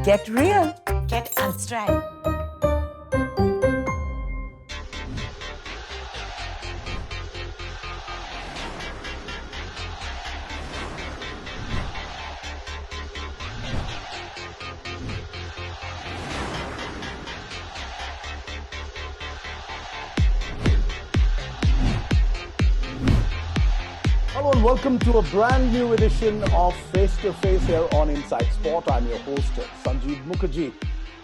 Get real. Get Amstrad. Hello and welcome to a brand new edition of Face to Face here on Inside Sport. I'm your host, Sanjeev Mukherjee.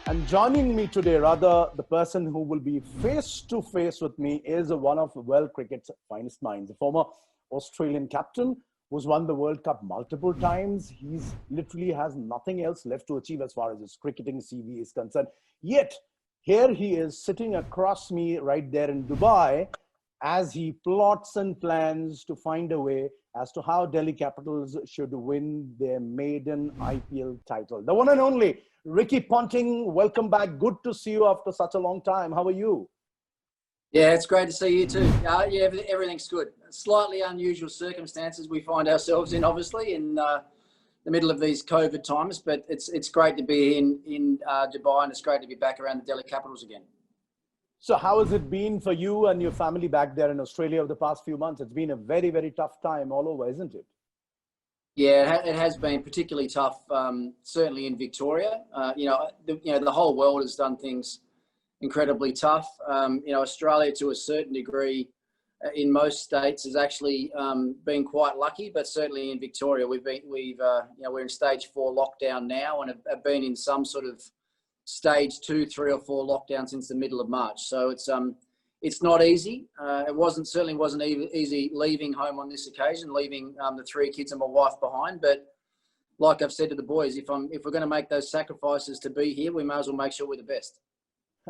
And joining me today, rather, the person who will be face to face with me is one of world cricket's finest minds, a former Australian captain who's won the World Cup multiple times. He's literally has nothing else left to achieve as far as his cricketing CV is concerned. Yet, here he is sitting across me right there in Dubai, as he plots and plans to find a way as to how Delhi Capitals should win their maiden IPL title. The one and only Ricky Ponting, welcome back. Good to see you after such a long time. How are you? Yeah, it's great to see you too. Yeah, everything's good. Slightly unusual circumstances we find ourselves in, obviously, in the middle of these COVID times, but it's great to be in Dubai, and it's great to be back around the Delhi Capitals again. So how has it been for you and your family back there in Australia over the past few months? It's been a very, very tough time all over, isn't it? Yeah, it has been particularly tough, certainly in Victoria. The whole world has done things incredibly tough. Australia, to a certain degree, in most states, has actually been quite lucky. But certainly in Victoria, we're in stage 4 lockdown now, and have been in some sort of stage 2, 3 or 4 lockdown since the middle of March. So it's not easy. It certainly wasn't easy leaving home on this occasion, leaving the 3 kids and my wife behind. But like I've said to the boys, if we're going to make those sacrifices to be here, we may as well make sure we're the best.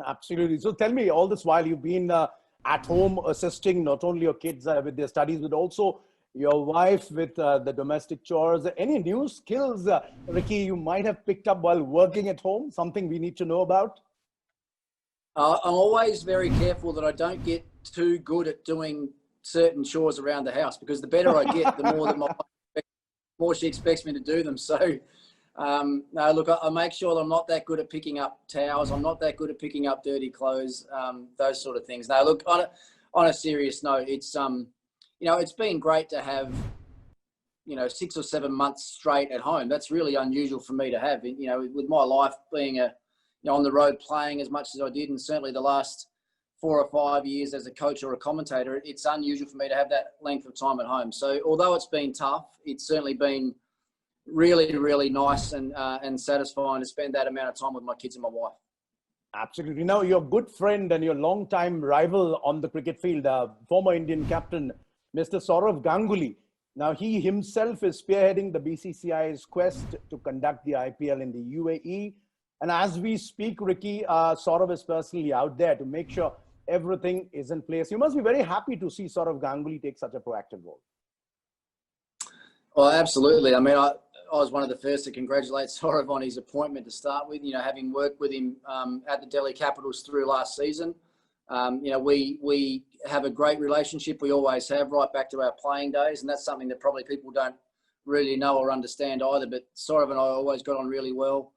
Absolutely. So tell me, all this while you've been at home assisting not only your kids with their studies, but also your wife with the domestic chores. Any new skills, Ricky, you might have picked up while working at home? Something we need to know about? I'm always very careful that I don't get too good at doing certain chores around the house, because the better I get, the more that more she expects me to do them. So, no, look, I make sure that I'm not that good at picking up towels. I'm not that good at picking up dirty clothes, those sort of things. Now, look, on a serious note, it's been great to have, 6 or 7 months straight at home. That's really unusual for me to have, with my life being on the road playing as much as I did, and certainly the last 4 or 5 years as a coach or a commentator, it's unusual for me to have that length of time at home. So although it's been tough, it's certainly been really, really nice and satisfying to spend that amount of time with my kids and my wife. Absolutely. Now, your good friend and your long-time rival on the cricket field, former Indian captain, Mr. Sourav Ganguly. Now, he himself is spearheading the BCCI's quest to conduct the IPL in the UAE. And as we speak, Ricky, Sourav is personally out there to make sure everything is in place. You must be very happy to see Sourav Ganguly take such a proactive role. Well, absolutely. I mean, I was one of the first to congratulate Sourav on his appointment to start with, having worked with him at the Delhi Capitals through last season. We have a great relationship. We always have, right back to our playing days. And that's something that probably people don't really know or understand either. But Sourav and I always got on really well.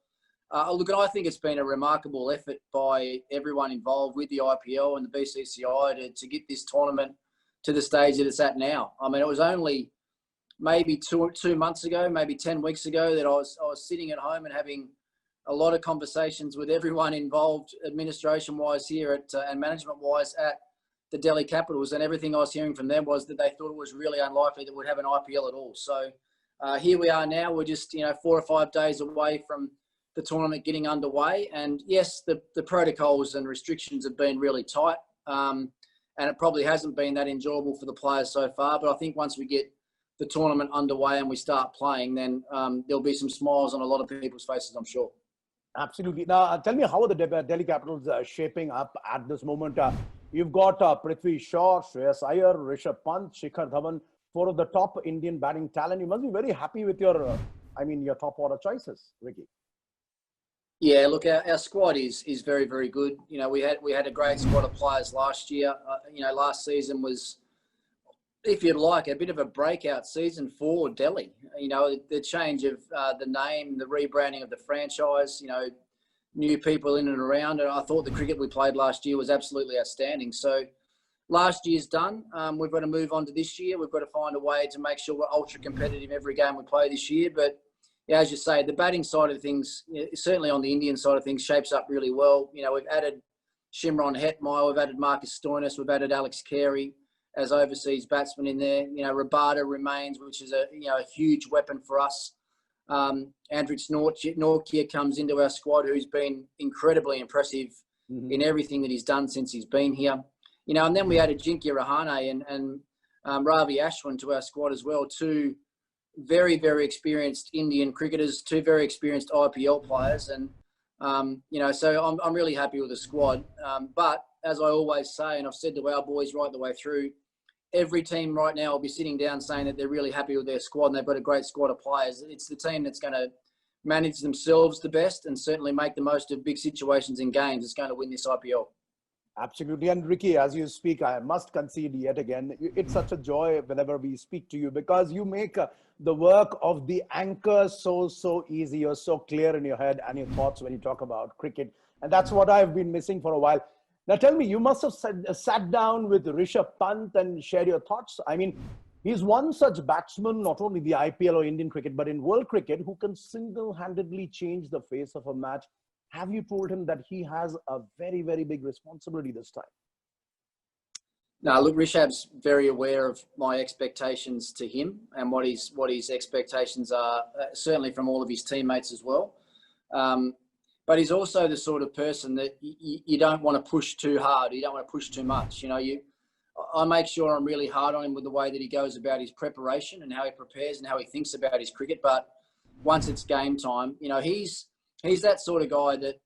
Look, I think it's been a remarkable effort by everyone involved with the IPL and the BCCI to get this tournament to the stage that it's at now. I mean, it was only maybe two months ago, maybe 10 weeks ago, that I was sitting at home and having a lot of conversations with everyone involved, administration-wise here and management-wise at the Delhi Capitals, and everything I was hearing from them was that they thought it was really unlikely that we'd have an IPL at all. So here we are now. We're just 4 or 5 days away from the tournament getting underway, and yes, the protocols and restrictions have been really tight, and it probably hasn't been that enjoyable for the players so far. But I think once we get the tournament underway and we start playing, then there'll be some smiles on a lot of people's faces, I'm sure. Absolutely. Now, tell me, how are the Delhi Capitals shaping up at this moment? You've got Prithvi Shaw, Shreyas Iyer, Rishabh Pant, Shikhar Dhawan, 4 of the top Indian batting talent. You must be very happy with your top order choices, Ricky. Yeah, look, our squad is very, very good. We had a great squad of players last year. Last season was if you'd like, a bit of a breakout season for Delhi. You know, the change of the name, the rebranding of the franchise, you know, new people in and around. And I thought the cricket we played last year was absolutely outstanding. So last year's done. We've got to move on to this year. We've got to find a way to make sure we're ultra competitive every game we play this year. But yeah, as you say, the batting side of things, certainly on the Indian side of things, shapes up really well. You know, we've added Shimron Hetmeyer, we've added Marcus Stoinis, we've added Alex Carey as overseas batsmen in there. You know, Rabada remains, which is a huge weapon for us. Andrich Nortje comes into our squad, who's been incredibly impressive in everything that he's done since he's been here. You know, and then we added Ajinkya Rahane and Ravi Ashwin to our squad as well, two very, very experienced Indian cricketers, two very experienced IPL players. And, you know, so I'm really happy with the squad. But as I always say, and I've said to our boys right the way through, every team right now will be sitting down saying that they're really happy with their squad and they've got a great squad of players. It's the team that's going to manage themselves the best and certainly make the most of big situations in games that's going to win this IPL. Absolutely. And Ricky, as you speak, I must concede yet again, it's such a joy whenever we speak to you, because you make the work of the anchor so easy. You're so clear in your head and your thoughts when you talk about cricket. And that's what I've been missing for a while. Now tell me, you must have sat down with Rishabh Pant and shared your thoughts. I mean, he's one such batsman, not only the IPL or Indian cricket, but in world cricket, who can single-handedly change the face of a match. Have you told him that he has a very, very big responsibility this time? No, look, Rishabh's very aware of my expectations to him and what his expectations are, certainly from all of his teammates as well. But he's also the sort of person that you don't want to push too hard. You don't want to push too much. You know, I make sure I'm really hard on him with the way that he goes about his preparation and how he prepares and how he thinks about his cricket. But once it's game time, you know, he's that sort of guy that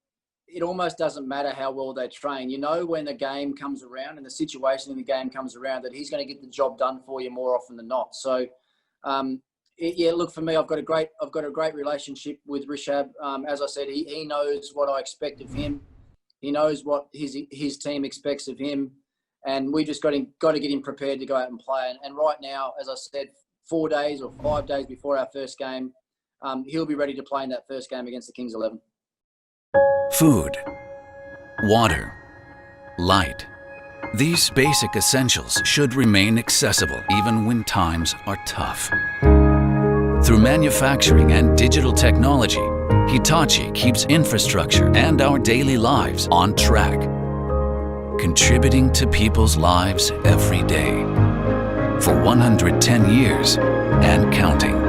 it almost doesn't matter how well they train. You know, when the game comes around and the situation in the game comes around, that he's going to get the job done for you more often than not. So, yeah, look, for me, I've got a great relationship with Rishabh. As I said, he knows what I expect of him. He knows what his team expects of him, and we just got to get him prepared to go out and play. And right now, as I said, 4 days or 5 days before our first game, he'll be ready to play in that first game against the Kings 11. Food, water, light. These basic essentials should remain accessible even when times are tough. Through manufacturing and digital technology, Hitachi keeps infrastructure and our daily lives on track, contributing to people's lives every day for 110 years and counting.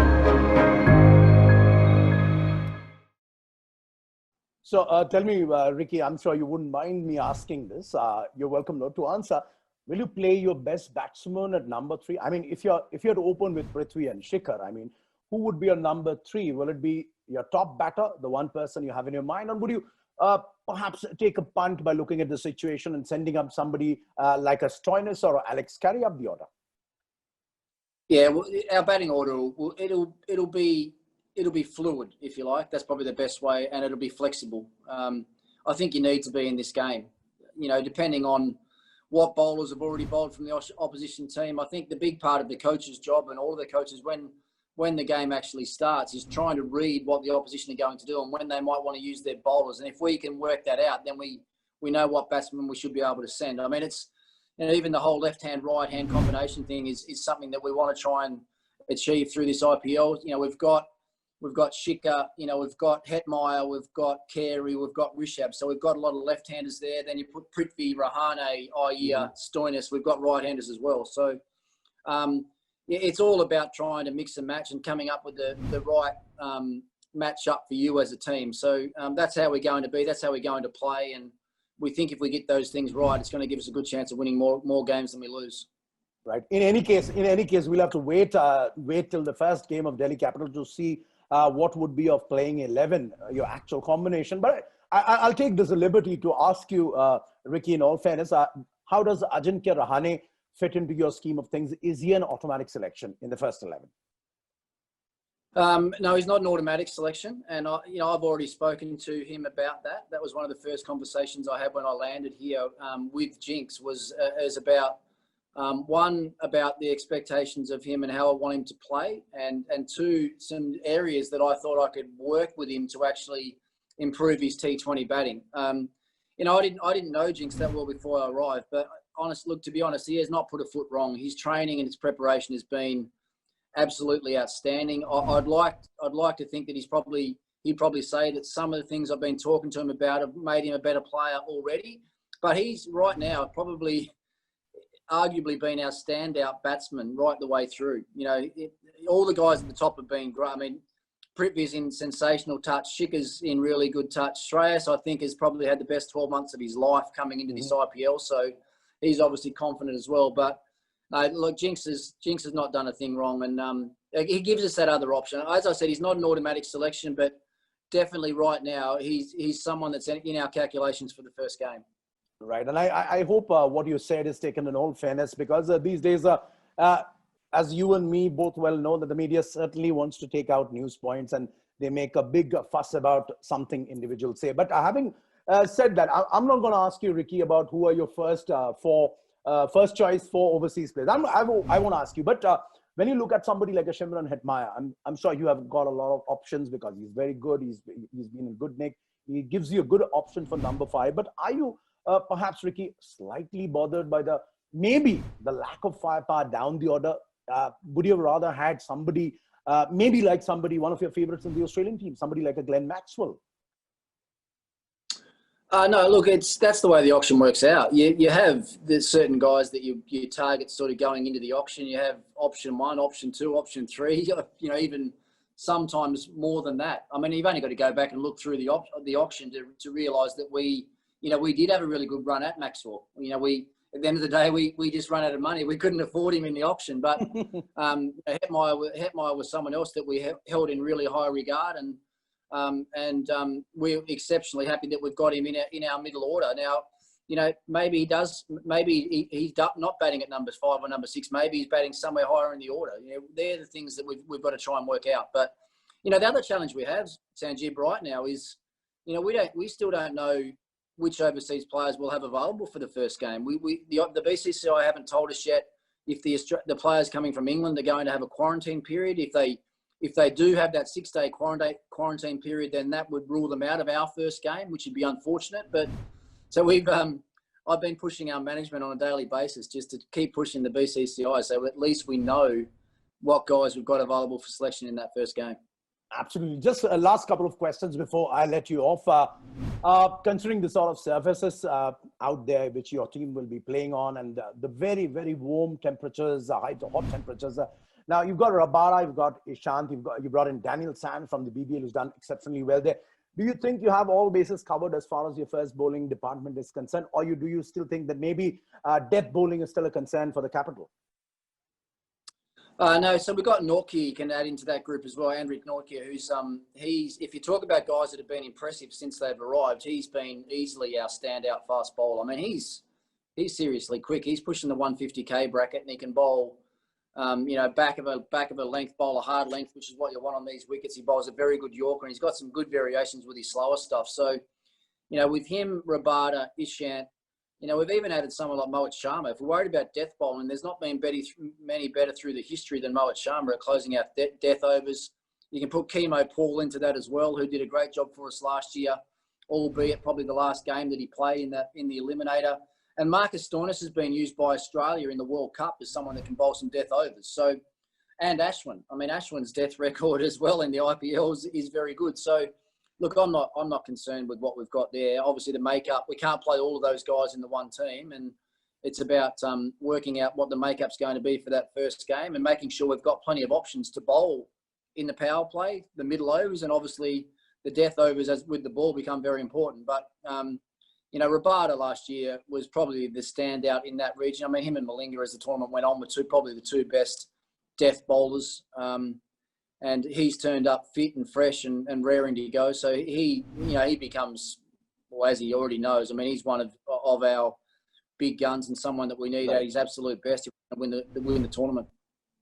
So tell me, Ricky, I'm sure you wouldn't mind me asking this. You're welcome not to answer. Will you play your best batsman at number 3? I mean, if you're to open with Prithvi and Shikhar, I mean, who would be your number 3? Will it be your top batter, the one person you have in your mind, or would you perhaps take a punt by looking at the situation and sending up somebody like a Stoinis or Alex Carey up the order? Yeah, well, our batting order it'll be fluid, if you like. That's probably the best way, and it'll be flexible. I think you need to be in this game, you know, depending on what bowlers have already bowled from the opposition team. I think the big part of the coach's job, and all of the coaches, when the game actually starts, is trying to read what the opposition are going to do and when they might want to use their bowlers. And if we can work that out, then we know what batsmen we should be able to send. I mean, it's, you know, even the whole left-hand, right-hand combination thing is something that we want to try and achieve through this IPL. You know, we've got Shikhar, you know, we've got Hetmeyer, we've got Carey, we've got Rishabh. So we've got a lot of left-handers there. Then you put Prithvi, Rahane, Iyer, Stoinis. We've got right-handers as well. So it's all about trying to mix and match and coming up with the right match up for you as a team. So that's how we're going to be. That's how we're going to play. And we think if we get those things right, it's going to give us a good chance of winning more games than we lose. Right. In any case, we'll have to wait till the first game of Delhi Capital to see what would be of playing 11, your actual combination. But I'll take this liberty to ask you, Ricky, in all fairness, how does Ajinkya Rahane fit into your scheme of things? Is he an automatic selection in the first 11? No, he's not an automatic selection. And I've already spoken to him about that. That was one of the first conversations I had when I landed here with Jinx, was about One, about the expectations of him and how I want him to play, and two, some areas that I thought I could work with him to actually improve his T20 batting. You know, I didn't know Jinx that well before I arrived, but to be honest, he has not put a foot wrong. His training and his preparation has been absolutely outstanding. I'd like to think that he'd probably say that some of the things I've been talking to him about have made him a better player already. But he's right now probably arguably been our standout batsman right the way through. You know, all the guys at the top have been great. I mean, Prithvi's in sensational touch. Shikhar's in really good touch. Shreyas, I think, has probably had the best 12 months of his life coming into this IPL. So he's obviously confident as well. But look, Jinx has not done a thing wrong. And he gives us that other option. As I said, he's not an automatic selection, but definitely right now, he's someone that's in our calculations for the first game. Right. And I hope what you said is taken in all fairness, because these days, as you and me both well know, that the media certainly wants to take out news points and they make a big fuss about something individuals say. But having said that, I'm not going to ask you, Ricky, about who are your first choice for overseas players. I won't ask you. But when you look at somebody like a Shimron Hetmyer, I'm sure you have got a lot of options because he's very good. He's been in good nick. He gives you a good option for number 5. But are you perhaps, Ricky, slightly bothered by maybe the lack of firepower down the order? Would you have rather had somebody, maybe like one of your favorites in the Australian team, somebody like a Glenn Maxwell? No, look, that's the way the auction works out. You have certain guys that you target sort of going into the auction. You have option 1, option 2, option 3. You know, even sometimes more than that. I mean, you've only got to go back and look through the auction to realise that we did have a really good run at Maxwell. You know, at the end of the day, we just ran out of money. We couldn't afford him in the auction. But Hetmyer was someone else that we held in really high regard, and we're exceptionally happy that we've got him in our middle order. Now, you know, maybe he's not batting at number 5 or number 6. Maybe he's batting somewhere higher in the order. You know, they're the things that we've got to try and work out. But, you know, the other challenge we have, Sanjeev, right now is, you know, we still don't know which overseas players we'll have available for the first game. The BCCI haven't told us yet if the players coming from England are going to have a quarantine period. If they do have that 6-day quarantine period, then that would rule them out of our first game, which would be unfortunate. But so I've been pushing our management on a daily basis just to keep pushing the BCCI, so at least we know what guys we've got available for selection in that first game. Absolutely. Just a last couple of questions before I let you off. Considering the sort of surfaces out there which your team will be playing on, and the very, very warm temperatures, hot temperatures. Now you've got Rabada, you've got Ishant, you brought in Daniel Sand from the BBL, who's done exceptionally well there. Do you think you have all bases covered as far as your first bowling department is concerned, or do you still think that maybe death bowling is still a concern for the capital? No, so we've got Nortje, you can add into that group as well. Andrik Nortje, who's if you talk about guys that have been impressive since they've arrived, he's been easily our standout fast bowler. I mean, he's seriously quick. He's pushing the 150k bracket, and he can bowl, you know, back of a length, bowl a hard length, which is what you want on these wickets. He bowls a very good Yorker, and he's got some good variations with his slower stuff. So, you know, with him, Rabada, Ishant. You know, we've even added someone like Mohit Sharma. If we're worried about death bowling, there's not been many better through the history than Mohit Sharma at closing out death overs. You can put Chemo Paul into that as well, who did a great job for us last year, albeit probably the last game that he played in the Eliminator. And Marcus Stoinis has been used by Australia in the World Cup as someone that can bowl some death overs. So, and Ashwin. I mean, Ashwin's death record as well in the IPL is very good. So, look, I'm not concerned with what we've got there. Obviously, the makeup, we can't play all of those guys in the one team, and it's about working out what the makeup's going to be for that first game and making sure we've got plenty of options to bowl in the power play, the middle overs, and obviously the death overs as with the ball become very important. But you know, Rabada last year was probably the standout in that region. I mean, him and Malinga, as the tournament went on, were probably the two best death bowlers. And he's turned up fit and fresh and raring to go. So he becomes, well, as he already knows, I mean, he's one of our big guns and someone that we need at his absolute best to win the tournament.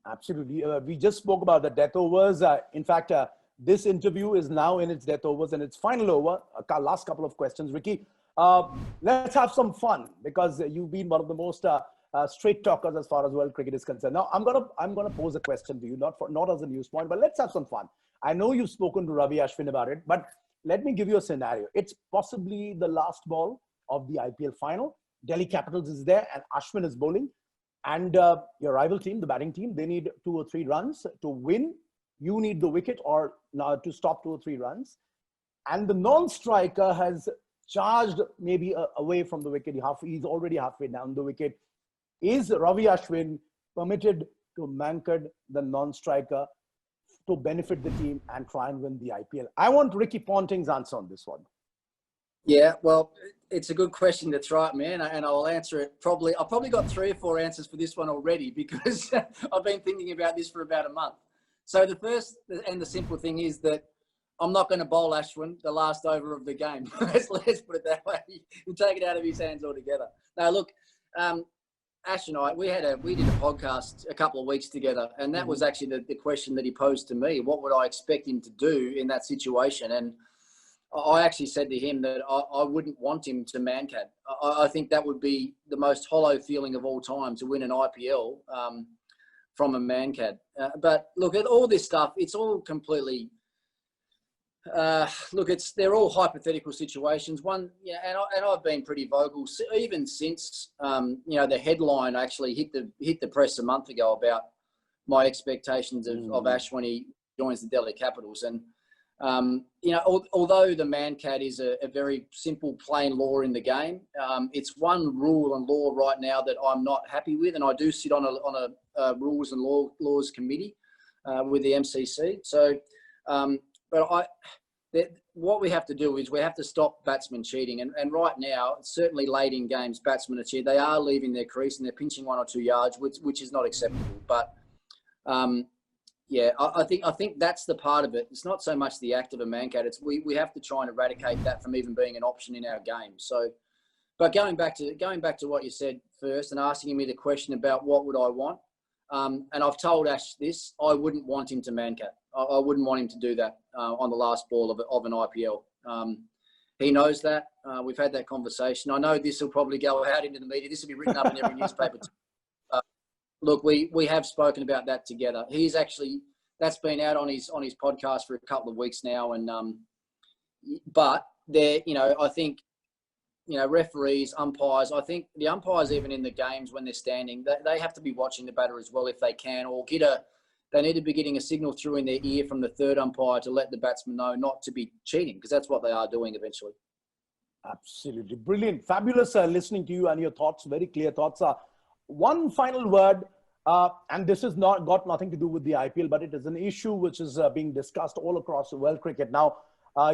Absolutely. We just spoke about the death overs. In fact, this interview is now in its death overs and its final over. Last couple of questions, Ricky. Let's have some fun, because you've been one of the most straight talkers as far as world cricket is concerned. Now, I'm gonna pose a question to you, not as a news point, but let's have some fun. I know you've spoken to Ravi Ashwin about it, but let me give you a scenario. It's possibly the last ball of the IPL final. Delhi Capitals is there, and Ashwin is bowling. And your rival team, the batting team, they need 2 or 3 runs to win. You need the wicket or to stop 2 or 3 runs. And the non-striker has charged maybe away from the wicket. He's already halfway down the wicket. Is Ravi Ashwin permitted to mankad the non-striker to benefit the team and try and win the IPL? I want Ricky Ponting's answer on this one. Yeah, well, it's a good question to throw at me, and I'll answer it probably. I've probably got 3 or 4 answers for this one already because I've been thinking about this for about a month. So the first and the simple thing is that I'm not going to bowl Ashwin the last over of the game. let's put it that way. You take it out of his hands altogether. Now, look, Ash and I, we did a podcast a couple of weeks together, and that was actually the question that he posed to me. What would I expect him to do in that situation? And I actually said to him that I wouldn't want him to mankad. I think that would be the most hollow feeling of all time, to win an IPL from a mankad. But look, at all this stuff, it's all completely... they're all hypothetical situations. And I've been pretty vocal even since the headline actually hit the press a month ago about my expectations of Ash when he joins the Delhi Capitals. And although the mankad is a very simple, plain law in the game, it's one rule and law right now that I'm not happy with, and I do sit on a rules and laws committee with the MCC. So. What we have to do is we have to stop batsmen cheating. And right now, certainly late in games, batsmen are cheating. They are leaving their crease and they're pinching 1 or 2 yards, which is not acceptable. But I think that's the part of it. It's not so much the act of a mankad. It's we have to try and eradicate that from even being an option in our game. So, but going back to what you said first and asking me the question about what would I want, and I've told Ash this, I wouldn't want him to mankad. I wouldn't want him to do that on the last ball of an IPL. He knows that. We've had that conversation. I know this will probably go out into the media. This will be written up in every newspaper. Look, we have spoken about that together. That's been out on his podcast for a couple of weeks now. And but there, I think, referees, umpires. I think the umpires, even in the games when they're standing, they have to be watching the batter as well if they can, or they need to be getting a signal through in their ear from the third umpire to let the batsman know not to be cheating, because that's what they are doing eventually. Absolutely. Brilliant. Fabulous listening to you and your thoughts, very clear thoughts. One final word, and this has got nothing to do with the IPL, but it is an issue which is being discussed all across the world cricket. Now,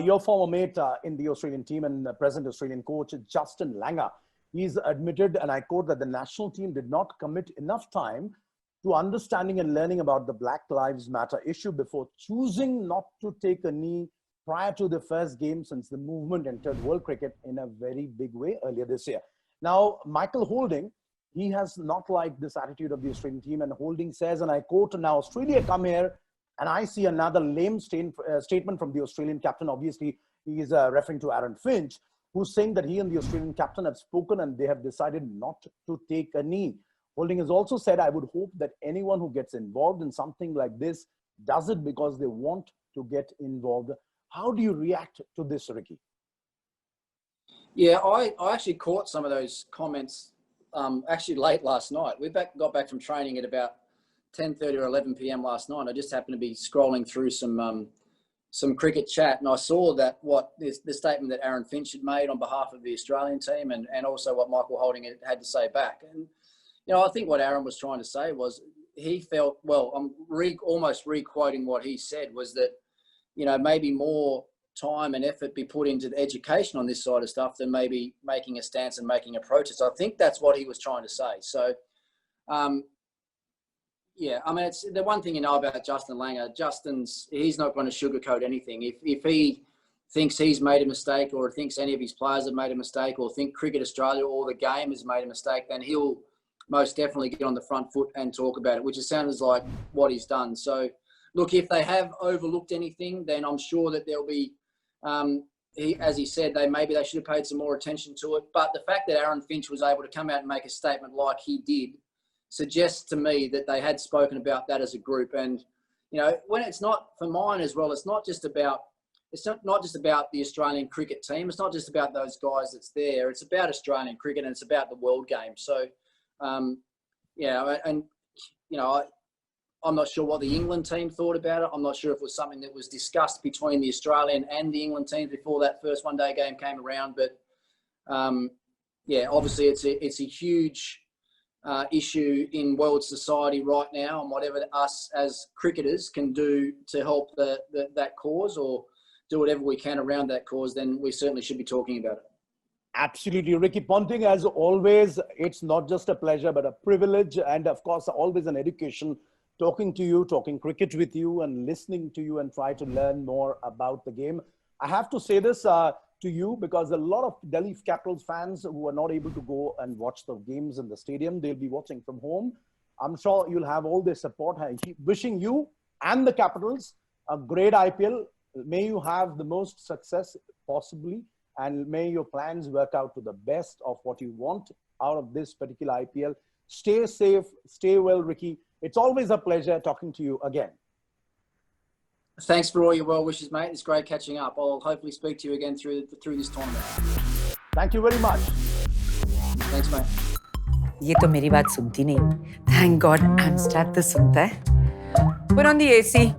your former mate in the Australian team and present Australian coach, Justin Langer, he's admitted, and I quote, that the national team did not commit enough time to understanding and learning about the Black Lives Matter issue before choosing not to take a knee prior to the first game since the movement entered world cricket in a very big way earlier this year. Now, Michael Holding, he has not liked this attitude of the Australian team, and Holding says, and I quote, "Now Australia come here and I see another lame statement from the Australian captain." Obviously, he is referring to Aaron Finch, who's saying that he and the Australian captain have spoken and they have decided not to take a knee. Holding has also said, "I would hope that anyone who gets involved in something like this does it because they want to get involved." How do you react to this, Ricky? Yeah, I actually caught some of those comments actually late last night. We got back from training at about 10:30 or 11 p.m. last night. I just happened to be scrolling through some cricket chat, and I saw that the statement that Aaron Finch had made on behalf of the Australian team, and also what Michael Holding had to say back. And I think what Aaron was trying to say was he felt, well, I'm almost re-quoting what he said, was that, maybe more time and effort be put into the education on this side of stuff than maybe making a stance and making a protest. I think that's what he was trying to say. So, it's the one thing about Justin Langer. He's not going to sugarcoat anything. If he thinks he's made a mistake, or thinks any of his players have made a mistake, or think Cricket Australia or the game has made a mistake, then he'll most definitely get on the front foot and talk about it, which it sounds like what he's done. So, look, if they have overlooked anything, then I'm sure that there'll be as he said, maybe they should have paid some more attention to it. But the fact that Aaron Finch was able to come out and make a statement like he did suggests to me that they had spoken about that as a group. And, you know, when it's not, for mine as well, it's not just about the Australian cricket team. It's not just about those guys that's there. It's about Australian cricket, and it's about the world game. So, I'm not sure what the England team thought about it. I'm not sure if it was something that was discussed between the Australian and the England teams before that first one-day game came around. But, obviously it's a huge issue in world society right now, and whatever us as cricketers can do to help that cause, or do whatever we can around that cause, then we certainly should be talking about it. Absolutely. Ricky Ponting, as always, it's not just a pleasure, but a privilege, and of course, always an education talking to you, talking cricket with you, and listening to you and try to learn more about the game. I have to say this to you, because a lot of Delhi Capitals fans who are not able to go and watch the games in the stadium, they'll be watching from home. I'm sure you'll have all their support. I keep wishing you and the Capitals a great IPL. May you have the most success possibly, and may your plans work out to the best of what you want out of this particular IPL. Stay safe, stay well, Ricky. It's always a pleasure talking to you again. Thanks for all your well wishes, mate. It's great catching up. I'll hopefully speak to you again through this tournament. Thank you very much. Thanks, mate. ये तो मेरी बात सुनती नहीं. Thank God Amstrad तो सुनता है. Put on the AC.